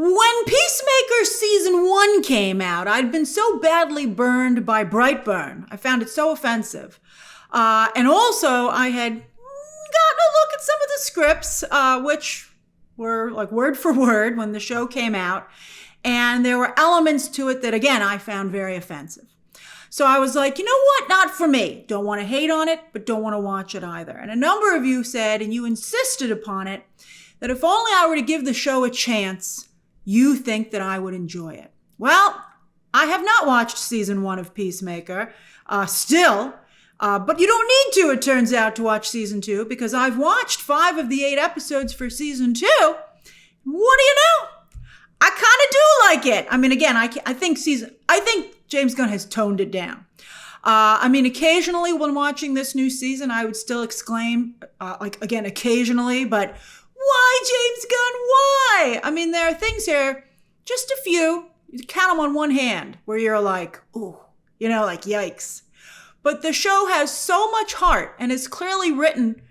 When Peacemaker season 1 came out, I'd been so badly burned by Brightburn. I found it so offensive. And also, I had gotten a look at some of the scripts, which were like word for word when the show came out. And there were elements to it that, again, I found very offensive. So I was like, you know what? Not for me. Don't want to hate on it, but don't want to watch it either. And a number of you said, and you insisted upon it, that if only I were to give the show a chance, you think that I would enjoy it. Well, I have not watched season 1 of Peacemaker still, but you don't need to, it turns out, to watch season 2, because I've watched 5 of the 8 episodes for season 2. What do you know? I kind of do like it. I mean, again, I think James Gunn has toned it down. I mean, occasionally when watching this new season, I would still exclaim, again, occasionally, but why, James Gunn, why? I mean, there are things here, just a few, you count them on one hand, where you're like, ooh, like yikes. But the show has so much heart and is clearly written,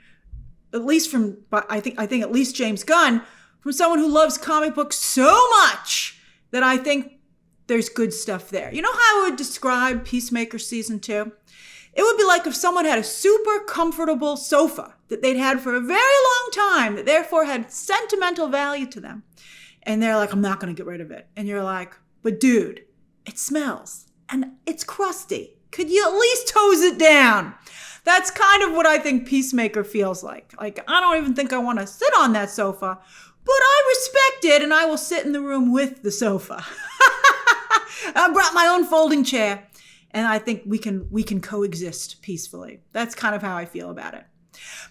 at least from, I think at least James Gunn, from someone who loves comic books so much that I think there's good stuff there. You know how I would describe Peacemaker season 2? It would be like if someone had a super comfortable sofa that they'd had for a very long time, that therefore had sentimental value to them. And they're like, I'm not going to get rid of it. And you're like, but dude, it smells and it's crusty. Could you at least hose it down? That's kind of what I think Peacemaker feels like. Like, I don't even think I want to sit on that sofa, but I respect it and I will sit in the room with the sofa. I brought my own folding chair and I think we can coexist peacefully. That's kind of how I feel about it.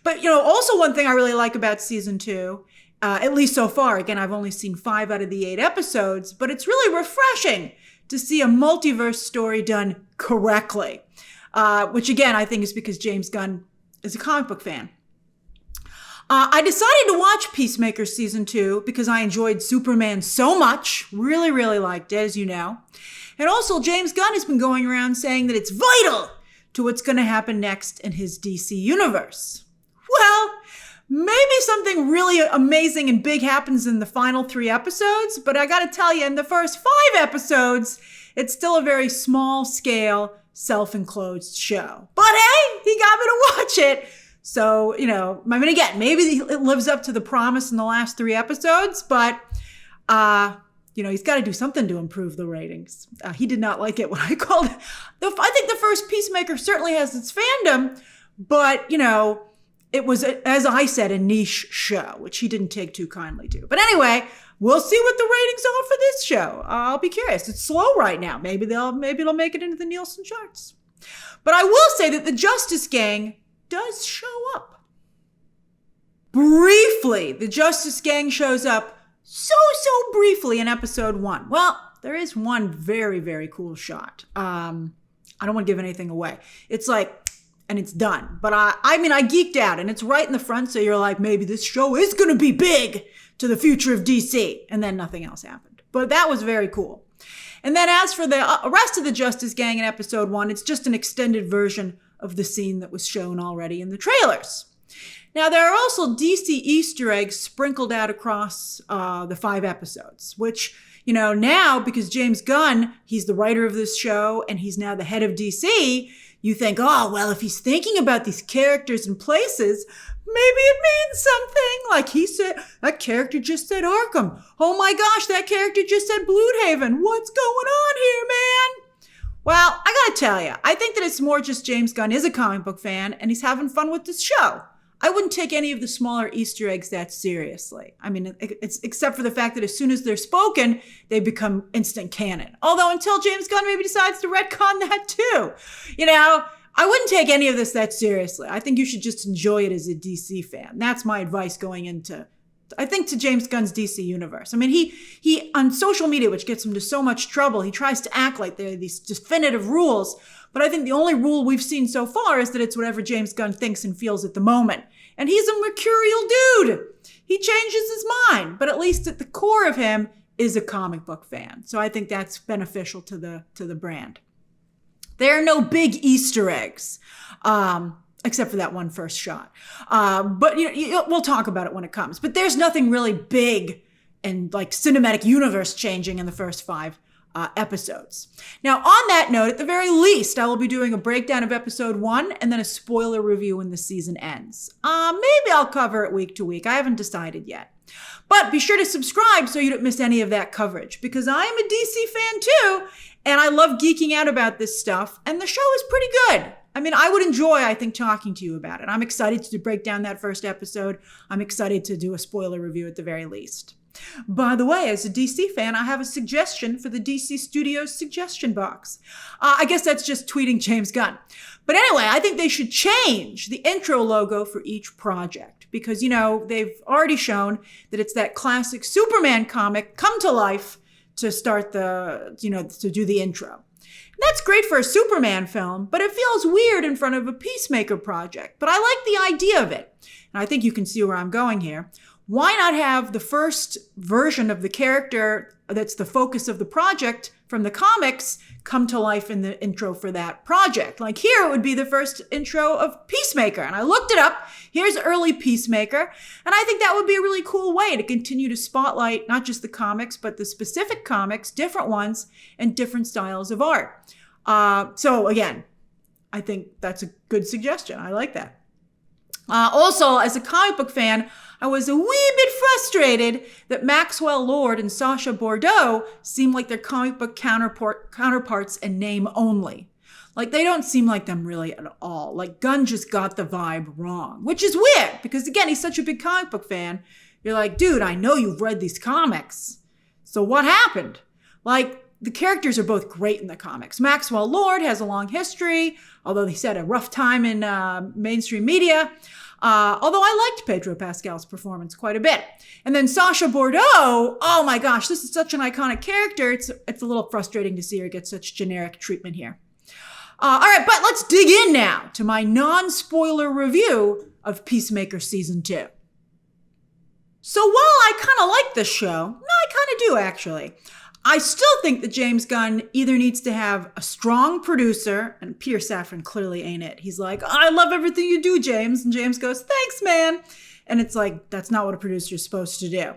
But, also one thing I really like about season 2, at least so far, again, I've only seen 5 out of the 8 episodes, but it's really refreshing to see a multiverse story done correctly, which again, I think is because James Gunn is a comic book fan. I decided to watch Peacemaker season 2 because I enjoyed Superman so much, really, really liked it, as you know. And also, James Gunn has been going around saying that it's vital to what's going to happen next in his DC universe. Well, maybe something really amazing and big happens in the final 3 episodes, but I got to tell you, in the first 5 episodes, it's still a very small scale, self-enclosed show. But hey, he got me to watch it. So, I mean, again, maybe it lives up to the promise in the last 3 episodes, but, he's got to do something to improve the ratings. He did not like it when I called it. I think the first Peacemaker certainly has its fandom, but, it was, as I said, a niche show, which he didn't take too kindly to. But anyway, we'll see what the ratings are for this show. I'll be curious. It's slow right now. Maybe it'll make it into the Nielsen charts. But I will say that the Justice Gang does show up. Briefly, the Justice Gang shows up so briefly in episode 1. Well, there is one very, very cool shot. I don't want to give anything away. It's like, and it's done. But I geeked out, and it's right in the front, so you're like, maybe this show is going to be big to the future of DC. And then nothing else happened. But that was very cool. And then as for the rest of the Justice Gang in episode 1, it's just an extended version of the scene that was shown already in the trailers. Now, there are also DC Easter eggs sprinkled out across the 5 episodes, which, now, because James Gunn, he's the writer of this show, and he's now the head of DC, you think, oh, well, if he's thinking about these characters and places, maybe it means something. Like he said, that character just said Arkham. Oh my gosh, that character just said Bloodhaven. What's going on here, man? Well, I gotta tell you, I think that it's more just James Gunn is a comic book fan and he's having fun with this show. I wouldn't take any of the smaller Easter eggs that seriously. I mean, it's except for the fact that as soon as they're spoken, they become instant canon. Although until James Gunn maybe decides to retcon that too. I wouldn't take any of this that seriously. I think you should just enjoy it as a DC fan. That's my advice going into, I think, to James Gunn's DC universe. I mean, he on social media, which gets him to so much trouble, he tries to act like there are these definitive rules. But I think the only rule we've seen so far is that it's whatever James Gunn thinks and feels at the moment. And he's a mercurial dude. He changes his mind, but at least at the core of him is a comic book fan. So I think that's beneficial to the brand. There are no big Easter eggs, except for that one first shot. But we'll talk about it when it comes. But there's nothing really big and like cinematic universe changing in the first 5 episodes. Now, on that note, at the very least, I will be doing a breakdown of episode 1 and then a spoiler review when the season ends. Maybe I'll cover it week to week. I haven't decided yet. But be sure to subscribe so you don't miss any of that coverage, because I am a DC fan too, and I love geeking out about this stuff, and the show is pretty good. I mean, I would enjoy, I think, talking to you about it. I'm excited to break down that first episode. I'm excited to do a spoiler review at the very least. By the way, as a DC fan, I have a suggestion for the DC Studios suggestion box. I guess that's just tweeting James Gunn. But anyway, I think they should change the intro logo for each project because, they've already shown that it's that classic Superman comic come to life to start to do the intro. And that's great for a Superman film, but it feels weird in front of a Peacemaker project. But I like the idea of it. And I think you can see where I'm going here. Why not have the first version of the character that's the focus of the project from the comics come to life in the intro for that project? Like here, it would be the first intro of Peacemaker. And I looked it up. Here's early Peacemaker. And I think that would be a really cool way to continue to spotlight not just the comics, but the specific comics, different ones, and different styles of art. So again, I think that's a good suggestion. I like that. Also, as a comic book fan, I was a wee bit frustrated that Maxwell Lord and Sacha Bordeaux seem like their comic book counterparts in name only. Like, they don't seem like them really at all. Like, Gunn just got the vibe wrong, which is weird because, again, he's such a big comic book fan. You're like, dude, I know you've read these comics. So what happened? Like, the characters are both great in the comics. Maxwell Lord has a long history, although he's had a rough time in mainstream media. Although I liked Pedro Pascal's performance quite a bit. And then Sacha Bordeaux, oh my gosh, this is such an iconic character. It's a little frustrating to see her get such generic treatment here. All right, but let's dig in now to my non-spoiler review of Peacemaker Season 2. So while I kind of like this show, I kind of do actually, I still think that James Gunn either needs to have a strong producer, and Peter Safran clearly ain't it. He's like, I love everything you do, James. And James goes, thanks, man. And it's like, that's not what a producer is supposed to do.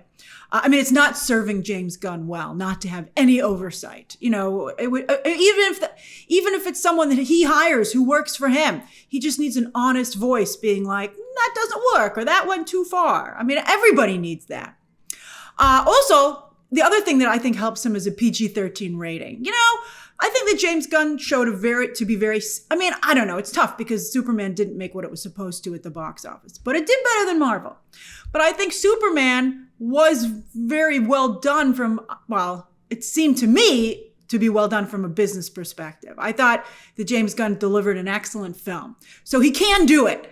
It's not serving James Gunn well, not to have any oversight. It would, even if it's someone that he hires who works for him, he just needs an honest voice being like, that doesn't work, or that went too far. Everybody needs that. Also, the other thing that I think helps him is a PG-13 rating. I think that James Gunn showed I don't know, it's tough because Superman didn't make what it was supposed to at the box office, but it did better than Marvel. But I think Superman was very well done it seemed to me to be well done from a business perspective. I thought that James Gunn delivered an excellent film. So he can do it.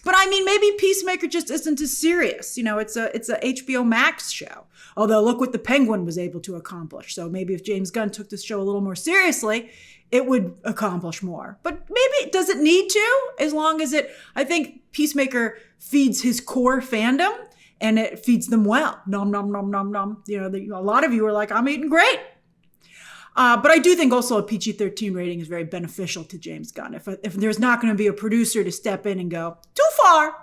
But maybe Peacemaker just isn't as serious. It's a HBO Max show. Although look what the Penguin was able to accomplish. So maybe if James Gunn took this show a little more seriously, it would accomplish more. But maybe does it need to? As long as I think Peacemaker feeds his core fandom and it feeds them well. Nom, nom, nom, nom, nom. A lot of you are like, I'm eating great. But I do think also a PG-13 rating is very beneficial to James Gunn. If there's not going to be a producer to step in and go, too far.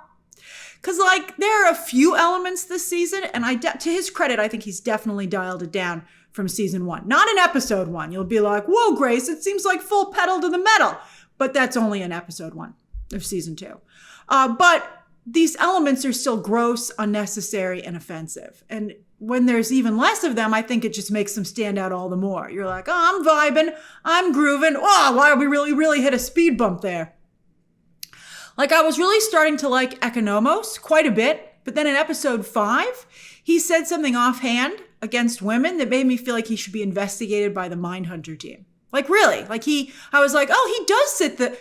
Because, there are a few elements this season, and to his credit, I think he's definitely dialed it down from season 1. Not in episode 1. You'll be like, whoa, Grace, it seems like full pedal to the metal. But that's only in episode 1 of season 2. But these elements are still gross, unnecessary, and offensive. And when there's even less of them, I think it just makes them stand out all the more. You're like, I'm vibing, I'm grooving. Oh, why we really hit a speed bump there? I was really starting to like Economos quite a bit, but then in episode 5, he said something offhand against women that made me feel like he should be investigated by the Mindhunter team. Really. I was like, oh, he does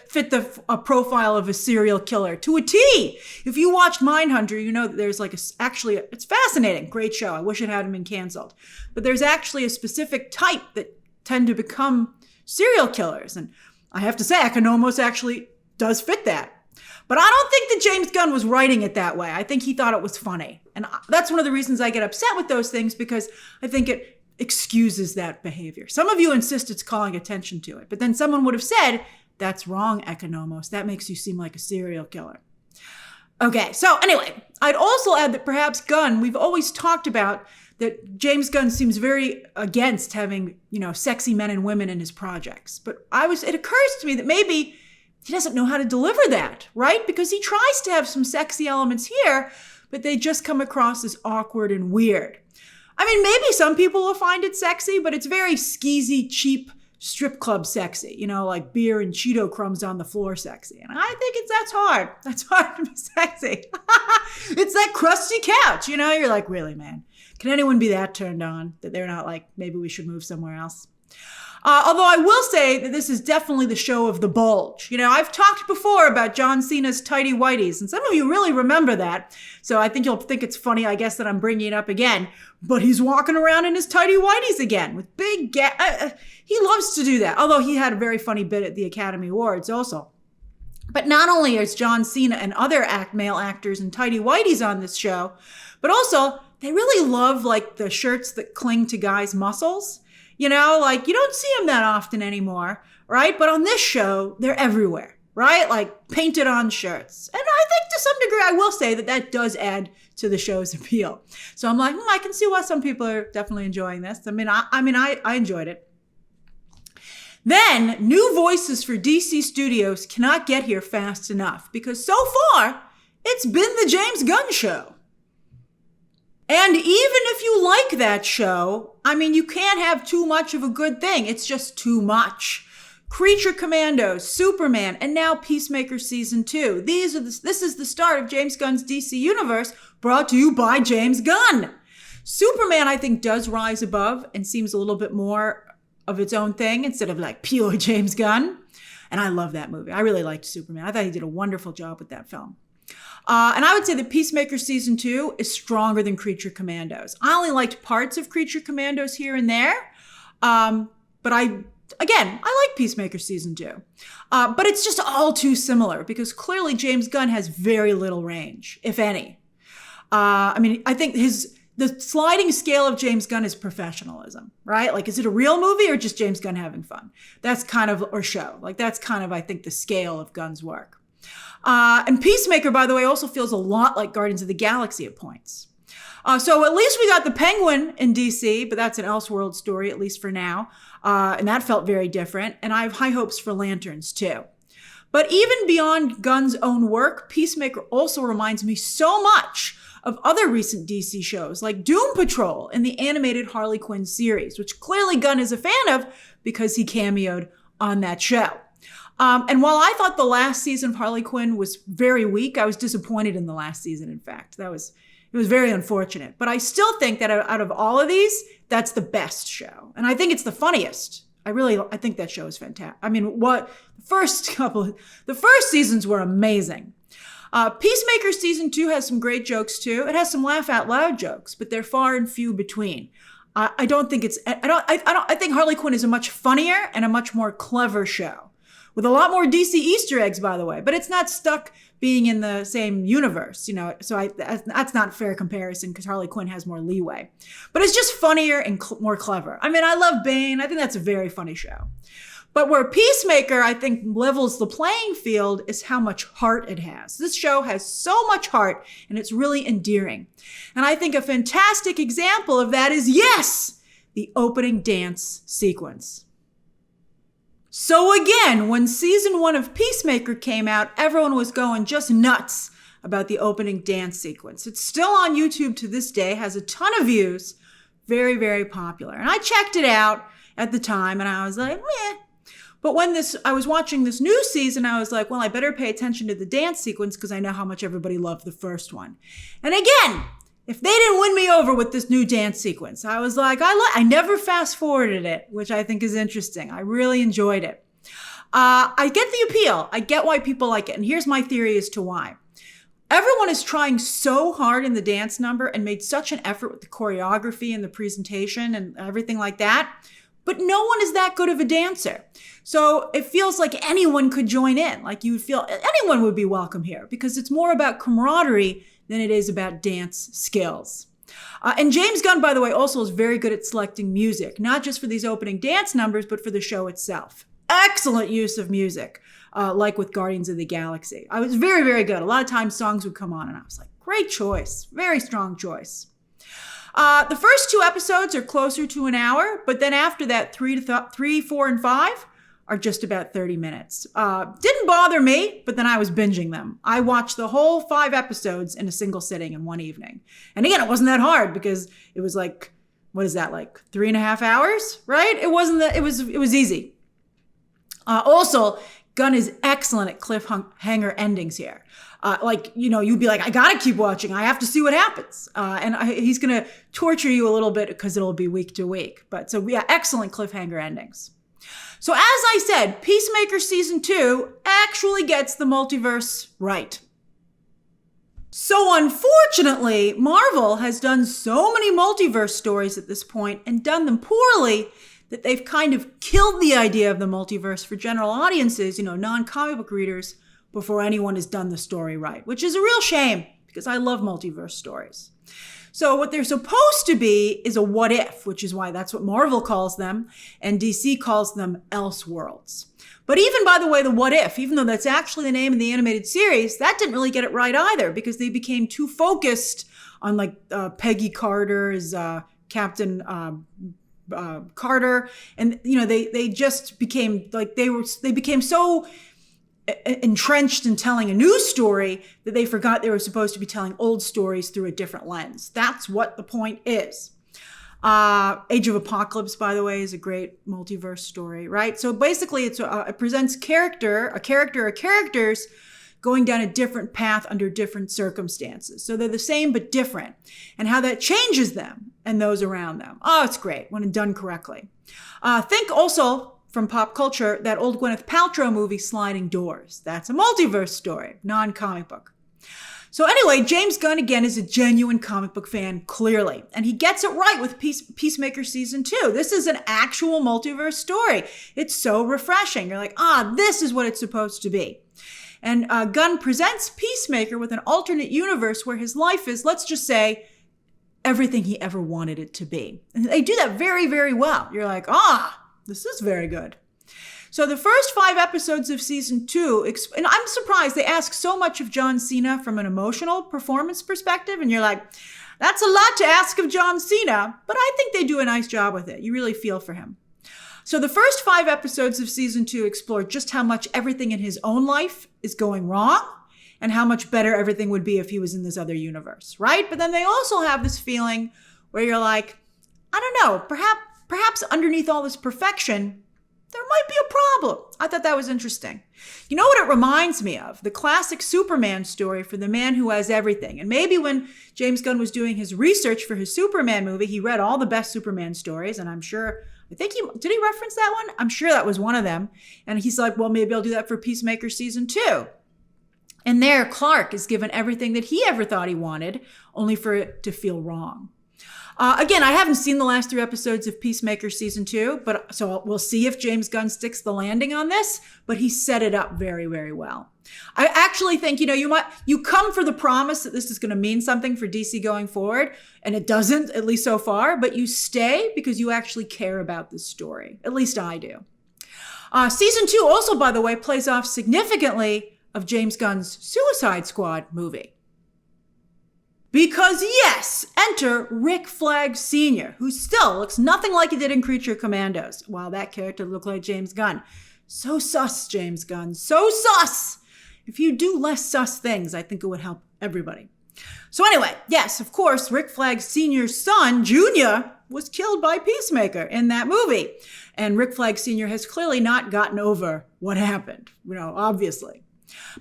fit the profile of a serial killer to a T. If you watched Mindhunter, you know that there's it's fascinating. Great show. I wish it hadn't been canceled. But there's actually a specific type that tend to become serial killers. And I have to say, Economos actually does fit that. But I don't think that James Gunn was writing it that way. I think he thought it was funny. And that's one of the reasons I get upset with those things, because I think it excuses that behavior. Some of you insist it's calling attention to it, but then someone would have said, that's wrong, Economos. That makes you seem like a serial killer. Okay, so anyway, I'd also add that perhaps Gunn, we've always talked about that James Gunn seems very against having, sexy men and women in his projects. But it occurs to me that maybe he doesn't know how to deliver that, right? Because he tries to have some sexy elements here, but they just come across as awkward and weird. I mean, maybe some people will find it sexy, but it's very skeezy, cheap, strip club sexy, like beer and Cheeto crumbs on the floor sexy. And I think that's hard. That's hard to be sexy. It's that crusty couch, you're like, really, man, can anyone be that turned on that they're not like, maybe we should move somewhere else? Although I will say that this is definitely the show of the bulge. I've talked before about John Cena's tighty whities, and some of you really remember that. So I think you'll think it's funny, I guess, that I'm bringing it up again. But he's walking around in his tighty whities again with big he loves to do that. Although he had a very funny bit at the Academy Awards also. But not only is John Cena and other male actors in tighty whities on this show, but also they really love like the shirts that cling to guys' muscles. You don't see them that often anymore, right? But on this show, they're everywhere, right? Like painted on shirts. And I think to some degree, I will say that does add to the show's appeal. So I'm like, I can see why some people are definitely enjoying this. I enjoyed it. Then new voices for DC Studios cannot get here fast enough because so far it's been the James Gunn show. And even if you like that show, you can't have too much of a good thing. It's just too much. Creature Commandos, Superman, and now Peacemaker Season 2. This is the start of James Gunn's DC Universe, brought to you by James Gunn. Superman, I think, does rise above and seems a little bit more of its own thing instead of like pure James Gunn. And I love that movie. I really liked Superman. I thought he did a wonderful job with that film. And I would say that Peacemaker Season 2 is stronger than Creature Commandos. I only liked parts of Creature Commandos here and there. But I like Peacemaker Season 2. But it's just all too similar because clearly James Gunn has very little range, if any. I think the sliding scale of James Gunn is professionalism, right? Like, is it a real movie or just James Gunn having fun? That's kind of, or show. Like, that's kind of, I think, the scale of Gunn's work. And Peacemaker, by the way, also feels a lot like Guardians of the Galaxy at points. So at least we got the Penguin in DC, but that's an Elseworld story, at least for now. And that felt very different. And I have high hopes for Lanterns, too. But even beyond Gunn's own work, Peacemaker also reminds me so much of other recent DC shows, like Doom Patrol and the animated Harley Quinn series, which clearly Gunn is a fan of because he cameoed on that show. And while I thought the last season of Harley Quinn was very weak, I was disappointed in the last season, in fact. It was very unfortunate. But I still think that out of all of these, that's the best show. And I think it's the funniest. I think that show is fantastic. The first seasons were amazing. Peacemaker Season 2 has some great jokes too. It has some laugh out loud jokes, but they're far and few between. I think Harley Quinn is a much funnier and a much more clever show. With a lot more DC Easter eggs, by the way, but it's not stuck being in the same universe, so that's not a fair comparison because Harley Quinn has more leeway. But it's just funnier and more clever. I love Bane. I think that's a very funny show. But where Peacemaker, I think, levels the playing field is how much heart it has. This show has so much heart, and it's really endearing. And I think a fantastic example of that is, yes, the opening dance sequence. So again, when season 1 of Peacemaker came out, everyone was going just nuts about the opening dance sequence. It's still on YouTube to this day, has a ton of views, very, very popular. And I checked it out at the time and I was like, meh. But when I was watching this new season, I was like, well, I better pay attention to the dance sequence because I know how much everybody loved the first one. And again, if they didn't win me over with this new dance sequence, I was like, I never fast forwarded it, which I think is interesting. I really enjoyed it. I get the appeal. I get why people like it. And here's my theory as to why. Everyone is trying so hard in the dance number and made such an effort with the choreography and the presentation and everything like that. But no one is that good of a dancer. So it feels like anyone could join in. Like you would feel anyone would be welcome here because it's more about camaraderie than it is about dance skills. And James Gunn, by the way, also is very good at selecting music, not just for these opening dance numbers, but for the show itself. Excellent use of music. like with Guardians of the Galaxy. I was very, very good. A lot of times songs would come on and I was like, great choice. Very strong choice. The first 2 episodes are closer to an hour, but then after that, 3, 4, and 5 are just about 30 minutes. Didn't bother me, but then I was binging them. I watched the whole 5 episodes in a single sitting in one evening. And again, it wasn't that hard because it was like, what is that, like 3.5 hours, right? It wasn't that, it was easy. Also, Gunn is excellent at cliffhanger endings here. You'd be like, I gotta keep watching. I have to see what happens. He's gonna torture you a little bit because it'll be week to week. But so yeah, excellent cliffhanger endings. So as I said, Peacemaker season 2 actually gets the multiverse right. So unfortunately, Marvel has done so many multiverse stories at this point and done them poorly that they've kind of killed the idea of the multiverse for general audiences, non-comic book readers, before anyone has done the story right, which is a real shame because I love multiverse stories. So what they're supposed to be is a what if, which is why that's what Marvel calls them, and DC calls them Elseworlds. But even, by the way, the what if, even though that's actually the name of the animated series, that didn't really get it right either because they became too focused on Peggy Carter's Captain Carter, and they just became they became so entrenched in telling a new story that they forgot they were supposed to be telling old stories through a different lens. That's what the point is. Age of Apocalypse, by the way, is a great multiverse story, right? So basically it presents characters going down a different path under different circumstances. So they're the same but different, and how that changes them and those around them. Oh, it's great when done correctly. Think also, from pop culture, that old Gwyneth Paltrow movie, Sliding Doors. That's a multiverse story, non-comic book. So anyway, James Gunn, again, is a genuine comic book fan, clearly. And he gets it right with Peacemaker Season 2. This is an actual multiverse story. It's so refreshing. You're like, this is what it's supposed to be. And Gunn presents Peacemaker with an alternate universe where his life is, let's just say, everything he ever wanted it to be. And they do that very, very well. You're like, this is very good. So the first 5 episodes of season 2, and I'm surprised they ask so much of John Cena from an emotional performance perspective. And you're like, that's a lot to ask of John Cena, but I think they do a nice job with it. You really feel for him. So the first 5 episodes of season 2 explore just how much everything in his own life is going wrong and how much better everything would be if he was in this other universe, right? But then they also have this feeling where you're like, I don't know, perhaps underneath all this perfection, there might be a problem. I thought that was interesting. You know what it reminds me of? The classic Superman story for the man who has everything. And maybe when James Gunn was doing his research for his Superman movie, he read all the best Superman stories. And did he reference that one? I'm sure that was one of them. And he's like, well, maybe I'll do that for Peacemaker Season 2. And there, Clark is given everything that he ever thought he wanted, only for it to feel wrong. Again, I haven't seen the last 3 episodes of Peacemaker Season 2, so we'll see if James Gunn sticks the landing on this, but he set it up very, very well. I actually think, you come for the promise that this is going to mean something for DC going forward, and it doesn't, at least so far, but you stay because you actually care about this story. At least I do. Season 2 also, by the way, plays off significantly of James Gunn's Suicide Squad movie. Because yes, enter Rick Flag Sr., who still looks nothing like he did in Creature Commandos. Wow, that character looked like James Gunn. So sus, James Gunn. So sus! If you do less sus things, I think it would help everybody. So anyway, yes, of course, Rick Flag Sr.'s son, Junior, was killed by Peacemaker in that movie. And Rick Flag Sr. has clearly not gotten over what happened, obviously.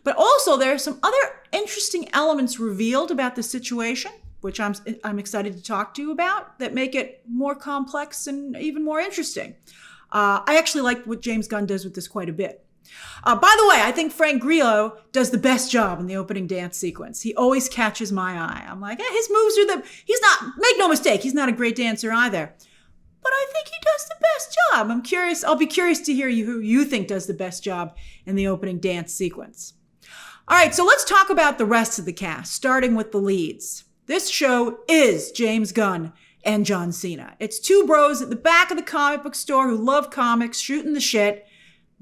But also there are some other interesting elements revealed about the situation, which I'm excited to talk to you about, that make it more complex and even more interesting. I actually like what James Gunn does with this quite a bit. By the way, I think Frank Grillo does the best job in the opening dance sequence. He always catches my eye. I'm like, his moves are he's not, make no mistake, he's not a great dancer either. But I think he does the best job. I'll be curious to hear who you think does the best job in the opening dance sequence. All right, so let's talk about the rest of the cast, starting with the leads. This show is James Gunn and John Cena. It's 2 bros at the back of the comic book store who love comics, shooting the shit.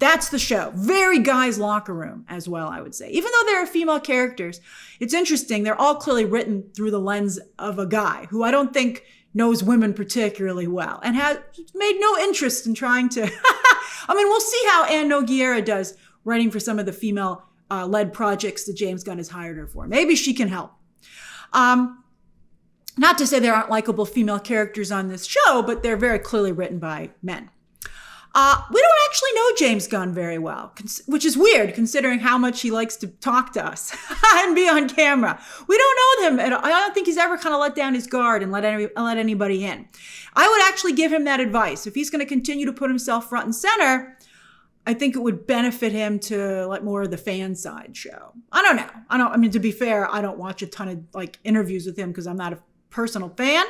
That's the show. Very guys' locker room as well, I would say. Even though there are female characters, it's interesting. They're all clearly written through the lens of a guy who I don't think knows women particularly well and has made no interest in trying to. I mean, we'll see how Ann Nogueira does writing for some of the female-led projects that James Gunn has hired her for. Maybe she can help. Not to say there aren't likable female characters on this show, but they're very clearly written by men. We don't actually know James Gunn very well, which is weird considering how much he likes to talk to us and be on camera. We don't know him. And I don't think he's ever kind of let down his guard and let anybody in. I would actually give him that advice. If he's going to continue to put himself front and center, I think it would benefit him to let more of the fan side show. I don't know. I mean, to be fair, I don't watch a ton of like interviews with him because I'm not a personal fan.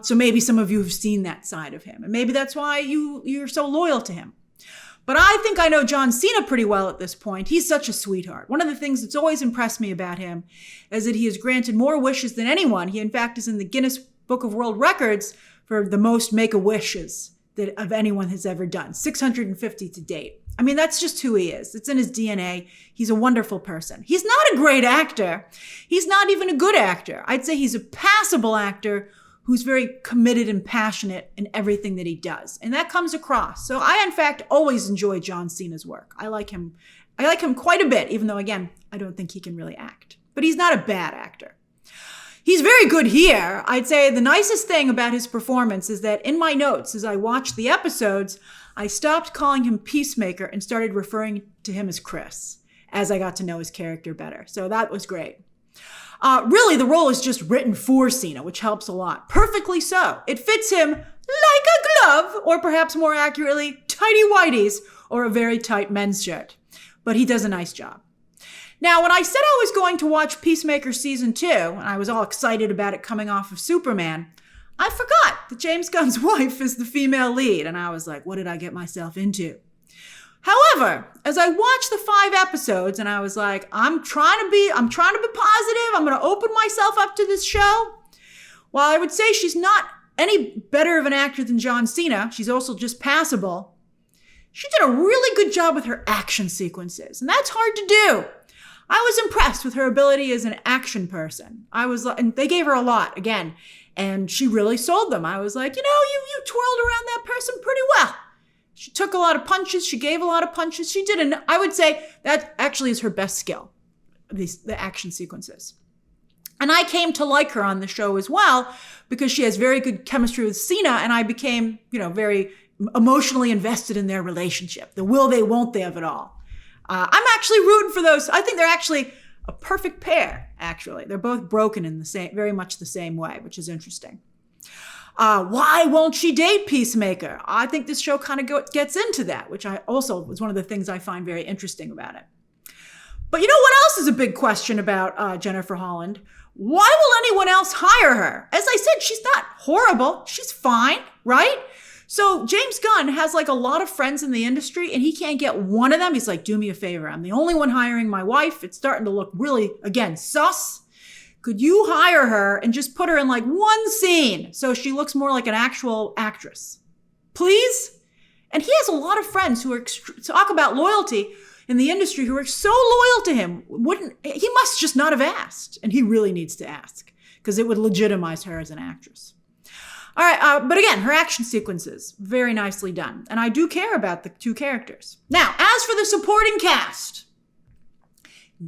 So maybe some of you have seen that side of him, and maybe that's why you're so loyal to him. But I think I know John Cena pretty well at this point. He's such a sweetheart. One of the things that's always impressed me about him is that he has granted more wishes than anyone. He, in fact, is in the Guinness Book of World Records for the most Make-A-Wishes that of anyone has ever done, 650 to date. I mean, that's just who he is. It's in his DNA. He's a wonderful person. He's not a great actor. He's not even a good actor. I'd say he's a passable actor who's very committed and passionate in everything that he does. And that comes across. So I, in fact, always enjoy John Cena's work. I like him quite a bit, even though, again, I don't think he can really act. But he's not a bad actor. He's very good here. I'd say the nicest thing about his performance is that in my notes, as I watched the episodes, I stopped calling him Peacemaker and started referring to him as Chris as I got to know his character better. So that was great. Really, the role is just written for Cena, which helps a lot. Perfectly so. It fits him like a glove, or perhaps more accurately, tighty whities, or a very tight men's shirt. But he does a nice job. Now, when I said I was going to watch Peacemaker Season 2, and I was all excited about it coming off of Superman, I forgot that James Gunn's wife is the female lead, and I was like, what did I get myself into? However, as I watched the 5 episodes and I was like, I'm trying to be positive. I'm going to open myself up to this show. While I would say she's not any better of an actor than John Cena, she's also just passable. She did a really good job with her action sequences, and that's hard to do. I was impressed with her ability as an action person. And they gave her a lot again, and she really sold them. I was like, you twirled around that person pretty well. She took a lot of punches. She gave a lot of punches. She did, and I would say that actually is her best skill, the action sequences. And I came to like her on the show as well because she has very good chemistry with Cena, and I became, very emotionally invested in their relationship, the will they, won't they of it all. I'm actually rooting for those. I think they're actually a perfect pair, actually. They're both broken in very much the same way, which is interesting. Why won't she date Peacemaker? I think this show kind of gets into that, which I also was one of the things I find very interesting about it. But you know what else is a big question about Jennifer Holland? Why will anyone else hire her? As I said, she's not horrible. She's fine, right? So James Gunn has like a lot of friends in the industry and he can't get one of them. He's like, do me a favor. I'm the only one hiring my wife. It's starting to look really, again, sus. Could you hire her and just put her in like one scene so she looks more like an actual actress? Please? And he has a lot of friends who are, talk about loyalty in the industry, who are so loyal to him. He must just not have asked. And he really needs to ask because it would legitimize her as an actress. All right, but again, her action sequences, very nicely done. And I do care about the 2 characters. Now, as for the supporting cast,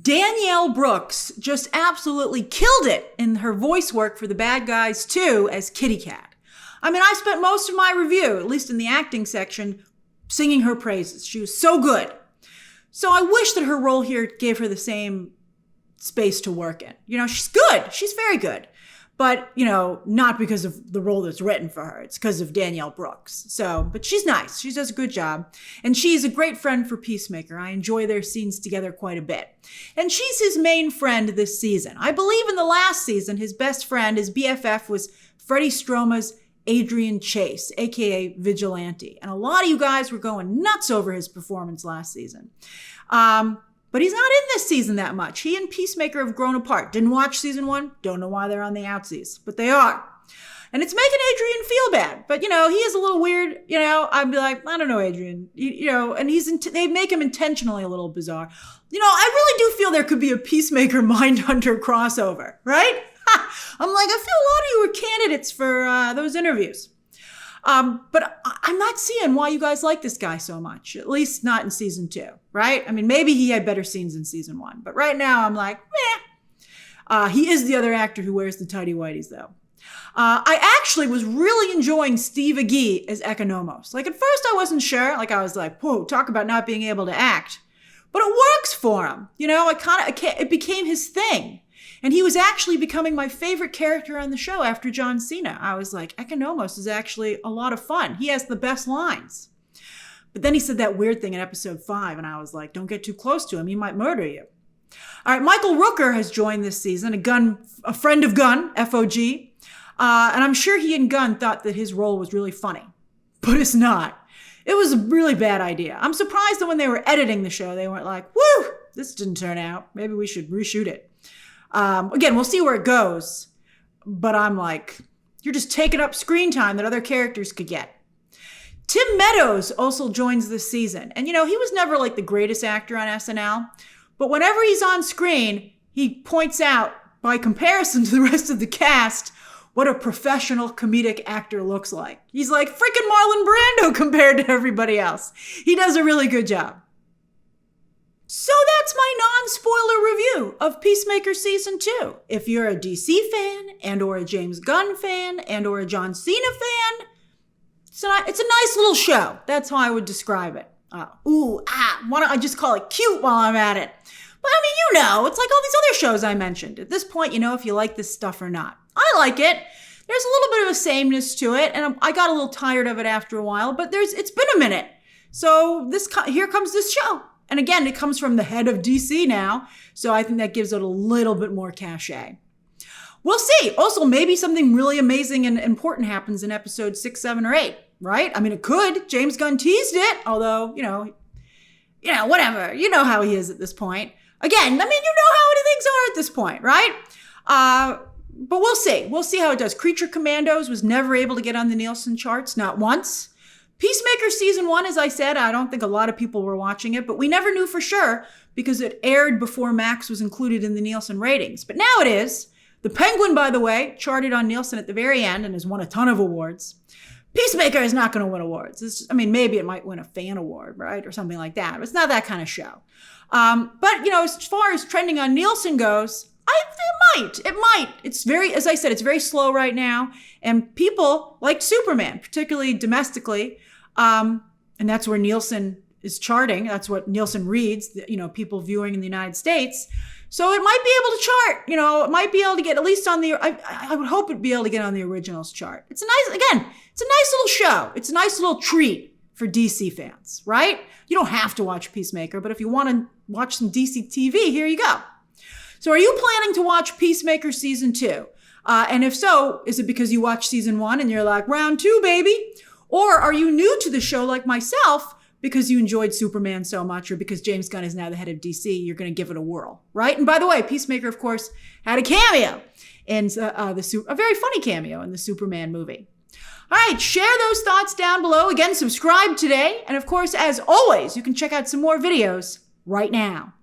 Danielle Brooks just absolutely killed it in her voice work for the bad guys too as Kitty Cat. I mean, I spent most of my review, at least in the acting section, singing her praises. She was so good. So I wish that her role here gave her the same space to work in. She's good. She's very good. But, not because of the role that's written for her. It's because of Danielle Brooks. But she's nice. She does a good job. And she's a great friend for Peacemaker. I enjoy their scenes together quite a bit. And she's his main friend this season. I believe in the last season, his best friend, his BFF, was Freddie Stroma's Adrian Chase, a.k.a. Vigilante. And a lot of you guys were going nuts over his performance last season. But he's not in this season that much. He and Peacemaker have grown apart. Didn't watch season 1. Don't know why they're on the outsies, but they are. And it's making Adrian feel bad. But, he is a little weird. I'd be like, I don't know, Adrian. And they make him intentionally a little bizarre. I really do feel there could be a Peacemaker Mindhunter crossover, right? I'm like, I feel a lot of you were candidates for those interviews. But I'm not seeing why you guys like this guy so much, at least not in season 2, right? I mean, maybe he had better scenes in season 1, but right now I'm like, meh. He is the other actor who wears the tighty whities, though. I actually was really enjoying Steve Agee as Economos. Like, at first I wasn't sure. Like, I was like, whoa, talk about not being able to act. But it works for him. It became his thing. And he was actually becoming my favorite character on the show after John Cena. I was like, Economos is actually a lot of fun. He has the best lines. But then he said that weird thing in episode 5, and I was like, don't get too close to him. He might murder you. All right, Michael Rooker has joined this season, a friend of Gunn, FOG. And I'm sure he and Gunn thought that his role was really funny. But it's not. It was a really bad idea. I'm surprised that when they were editing the show, they weren't like, woo, this didn't turn out. Maybe we should reshoot it. Again, we'll see where it goes. But I'm like, you're just taking up screen time that other characters could get. Tim Meadows also joins this season. And, he was never like the greatest actor on SNL. But whenever he's on screen, he points out, by comparison to the rest of the cast, what a professional comedic actor looks like. He's like freaking Marlon Brando compared to everybody else. He does a really good job. So that's my non-spoiler review of Peacemaker Season 2. If you're a DC fan and or a James Gunn fan and or a John Cena fan, it's a nice little show. That's how I would describe it. Why don't I just call it cute while I'm at it? But I mean, it's like all these other shows I mentioned. At this point, if you like this stuff or not. I like it. There's a little bit of a sameness to it, and I got a little tired of it after a while, but it's been a minute. So here comes this show. And again, it comes from the head of DC now, so I think that gives it a little bit more cachet. We'll see. Also, maybe something really amazing and important happens in episode 6, 7, or 8, right? I mean, it could. James Gunn teased it, although, whatever. You know how he is at this point. Again, I mean, you know how things are at this point, right? But we'll see. We'll see how it does. Creature Commandos was never able to get on the Nielsen charts, not once. Peacemaker Season 1, as I said, I don't think a lot of people were watching it, but we never knew for sure because it aired before Max was included in the Nielsen ratings. But now it is. The Penguin, by the way, charted on Nielsen at the very end and has won a ton of awards. Peacemaker is not going to win awards. Maybe it might win a fan award, right? Or something like that. But it's not that kind of show. But, as far as trending on Nielsen goes, it might. As I said, it's very slow right now. And people like Superman, particularly domestically, and that's where Nielsen is charting. That's what Nielsen reads, people viewing in the United States. So it might be able to chart, it might be able to get at least on I would hope it'd be able to get on the originals chart. It's a nice little show. It's a nice little treat for DC fans, right? You don't have to watch Peacemaker, but if you want to watch some DC TV, here you go. So are you planning to watch Peacemaker Season 2? And if so, is it because you watched Season 1 and you're like, round 2, baby? Or are you new to the show like myself because you enjoyed Superman so much or because James Gunn is now the head of DC, you're going to give it a whirl, right? And by the way, Peacemaker, of course, had a cameo in a very funny cameo in the Superman movie. All right, share those thoughts down below. Again, subscribe today. And of course, as always, you can check out some more videos right now.